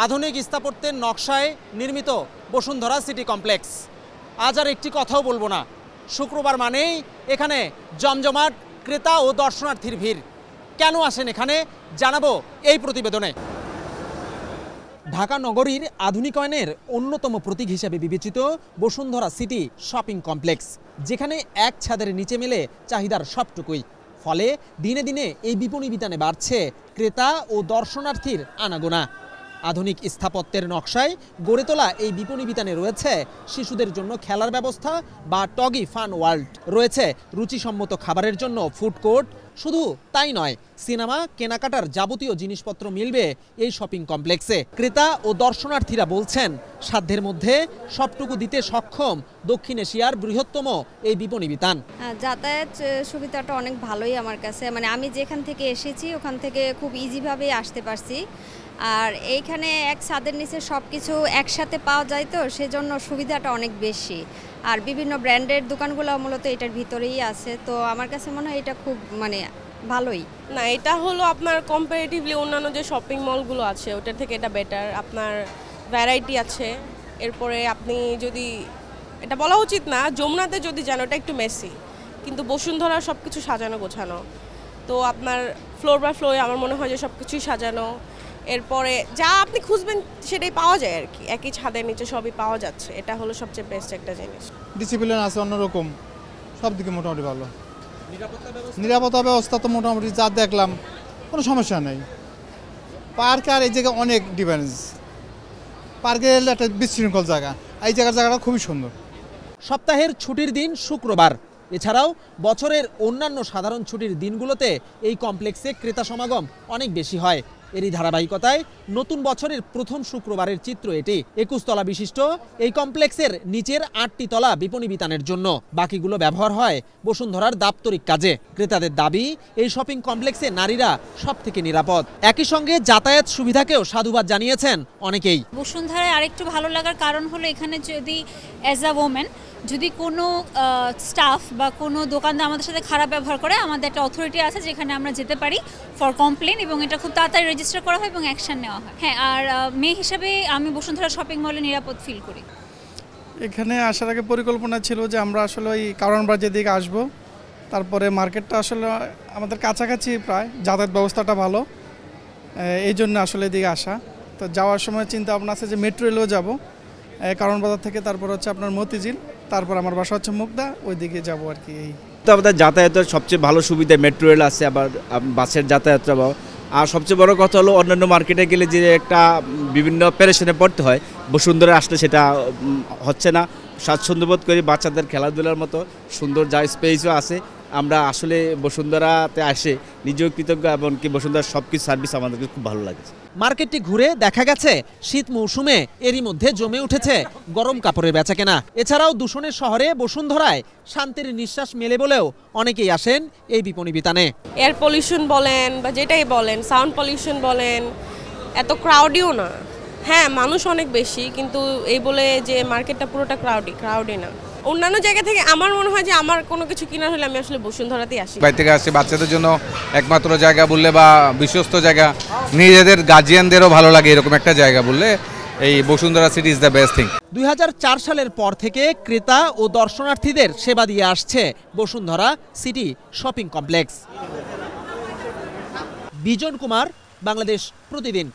আধুনিক স্থাপত্যের নকশায় নির্মিত বসুন্ধরা সিটি কমপ্লেক্স। আজ আর একটি কথাও বলবো না, শুক্রবার মানেই এখানে জমজমাট ক্রেতা ও দর্শনার্থীর ভিড়। কেন আসেন এখানে জানাবো এই প্রতিবেদনে। ঢাকা নগরীর আধুনিকায়নের অন্যতম প্রতীক হিসেবে বিবেচিত বসুন্ধরা সিটি শপিং কমপ্লেক্স, যেখানে এক ছাদের নিচে মেলে চাহিদার সবটুকুই। ফলে দিনে দিনে এই বিপণী বিতানে বাড়ছে ক্রেতা ও দর্শনার্থীর আনাগোনা। আধুনিক স্থাপত্যের নকশায় গড়ে তোলা এই বিপণী বিতানে রয়েছে শিশুদের জন্য খেলার ব্যবস্থা বা টগি ফান ওয়ার্ল্ড, রয়েছে রুচিসম্মত খাবারের জন্য ফুড কোর্ট। শুধু তাই নয়, সিনেমা কেনাকাটার যাবতীয় জিনিসপত্র মিলবে এই শপিং কমপ্লেক্সে। ক্রেতা ও দর্শনার্থীরা বলছেন সাধ্যের মধ্যে সবটুকু দিতে সক্ষম দক্ষিণ এশিয়ার বৃহত্তম এই বিপণী বিতান। যাতায়াত সুবিধাটা অনেক ভালোই আমার কাছে, মানে আমি যেখান থেকে এসেছি ওখান থেকে খুব ইজিভাবেই আসতে পারছি। আর এইখানে এক ছাদের নিচে সব কিছু একসাথে পাওয়া যায়, তো সেজন্য সুবিধাটা অনেক বেশি। আর বিভিন্ন ব্র্যান্ডের দোকানগুলো মূলত এটার ভিতরেই আছে, তো আমার কাছে মনে হয় এটা খুব ভালোই। না, এটা হলো আপনার কম্পারেটিভলি অন্যান্য যে শপিং মলগুলো আছে ওটার থেকে এটা বেটার। আপনার ভ্যারাইটি আছে। এরপরে আপনি যদি, এটা বলা উচিত না, যমুনাতে যদি যান ওটা একটু মেসি, কিন্তু বসুন্ধরা সব কিছু সাজানো গোছানো। তো আপনার ফ্লোর বাই ফ্লোরে আমার মনে হয় যে সব কিছুই সাজানো। এরপরে যা আপনি খুঁজবেন সেটাই পাওয়া যায় আর কি, একই ছাদের নিচে সবই পাওয়া যাচ্ছে। এটা হলো সবচেয়ে বেস্ট একটা জিনিস। ডিসিপ্লিন আছে অন্যরকম, সব দিকে মোটামুটি ভালো। নিরাপত্তা ব্যবস্থা তো মোটামুটি যা দেখলাম কোনো সমস্যা নেই। পার্ক আর এই জায়গায় অনেক ডিফারেন্স। পার্কের একটা বিশৃঙ্খল জায়গা, এই জায়গাটা খুবই সুন্দর। সপ্তাহের ছুটির দিন শুক্রবার, এছাড়াও বছরের অন্যান্য সাধারণ ছুটির দিনগুলোতে এই কমপ্লেক্সে ক্রেতা সমাগম অনেক বেশি হয়। এরই ধারাবাহিকতায় নতুন বছরের প্রথম শুক্রবারের চিত্র এটি। 21 তলা বিশিষ্ট এই কমপ্লেক্সের নিচের 8টি তলা বিপণী বিতানের জন্য, বাকিগুলো ব্যবহার হয় বসুন্ধরার দাপ্তরিক কাজে। ক্রেতাদের দাবি, এই শপিং কমপ্লেক্সে নারীরা সব থেকে নিরাপদ। একই সঙ্গে যাতায়াত সুবিধাকেও সাধুবাদ জানিয়েছেন অনেকেই। বসুন্ধরায় আরেকটু ভালো লাগার কারণ হলো এখানে যদি অ্যাজ আ ওমেন যদি কোনো স্টাফ বা কোনো দোকানদার আমাদের সাথে খারাপ ব্যবহার করে, আমাদের একটা অথরিটি আছে যেখানে আমরা যেতে পারি ফর কমপ্লেন, এবং এটা খুব তাড়াতাড়ি রেজিস্টার করা হয় এবং অ্যাকশন নেওয়া হয়। হ্যাঁ, আর মেয়ে হিসাবে আমি বসুন্ধরা শপিং মলে নিরাপদ ফিল করি। এখানে আসার আগে পরিকল্পনা ছিল যে আমরা আসলে ওই কারণ বাজার দিকে আসবো, তারপরে মার্কেটটা আসলে আমাদের কাছাকাছি প্রায়, যাতায়াত ব্যবস্থাটা ভালো, এই জন্য আসলে এদিকে আসা। তো যাওয়ার সময় চিন্তা ভাবনা আছে যে মেট্রো রেলেও যাবো কারণ বাজার থেকে, তারপর হচ্ছে আপনার মতিঝিল, তারপর আমার বাসা হচ্ছে মুগদা, ওই দিকে যাবো আর কি। এই তো আমাদের যাতায়াতের সবচেয়ে ভালো সুবিধা মেট্রো রেল আছে, আবার বাসের যাতায়াতটা। আর সবচেয়ে বড় কথা হলো অন্যান্য মার্কেটে গেলে যে একটা বিভিন্ন পেরেশানে পড়তে হয়, বসুন্ধরা আসলে সেটা হচ্ছে না। স্বাচ্ছন্দ্যবোধ করি, বাচ্চাদের খেলাধুলার মতো সুন্দর যা স্পেসও আছে। আমরা আসলে বসুন্ধরাতে আসে নিজেও কৃতজ্ঞ, এমনকি বসুন্ধরার সব কিছু সার্ভিস আমাদেরকে খুব ভালো লাগে। মার্কেটটি ঘুরে দেখা গেছে শীত মৌসুমে এরই মধ্যে জমে উঠেছে গরম কাপড়ের বেচাকেনা। এছাড়াও দূষণের শহরে বসুন্ধরায় শান্তির নিঃশ্বাস মেলে বলেও অনেকেই আসেন এই বিপণী বিতানে। এয়ার পলিউশন বলেন বা যেটাই বলেন, সাউন্ড পলিউশন বলেন, এত ক্রাউডিও না। হ্যাঁ, মানুষ অনেক বেশি, কিন্তু এই বলে যে মার্কেটটা পুরোটা ক্রাউডি না। অন্যান্য জায়গা থেকে আমার মনে হয় যে আমার কোনো কিছু কেনার হলে আমি আসলে বসুন্ধরাতেই আসি। বাইরে থেকে আসছে বাচ্চাদের জন্য একমাত্র জায়গা বললে বা বিশ্বস্ত জায়গা, নিজেদের গার্জিয়ানদেরও ভালো লাগে এরকম একটা জায়গা বললে এই Bashundhara city is the best thing. 2004 সালের পর থেকে ক্রেতা ও দর্শনার্থীদের সেবা দিয়ে আসছে Bashundhara city shopping complex. Bijan Kumar, Bangladesh প্রতিদিন।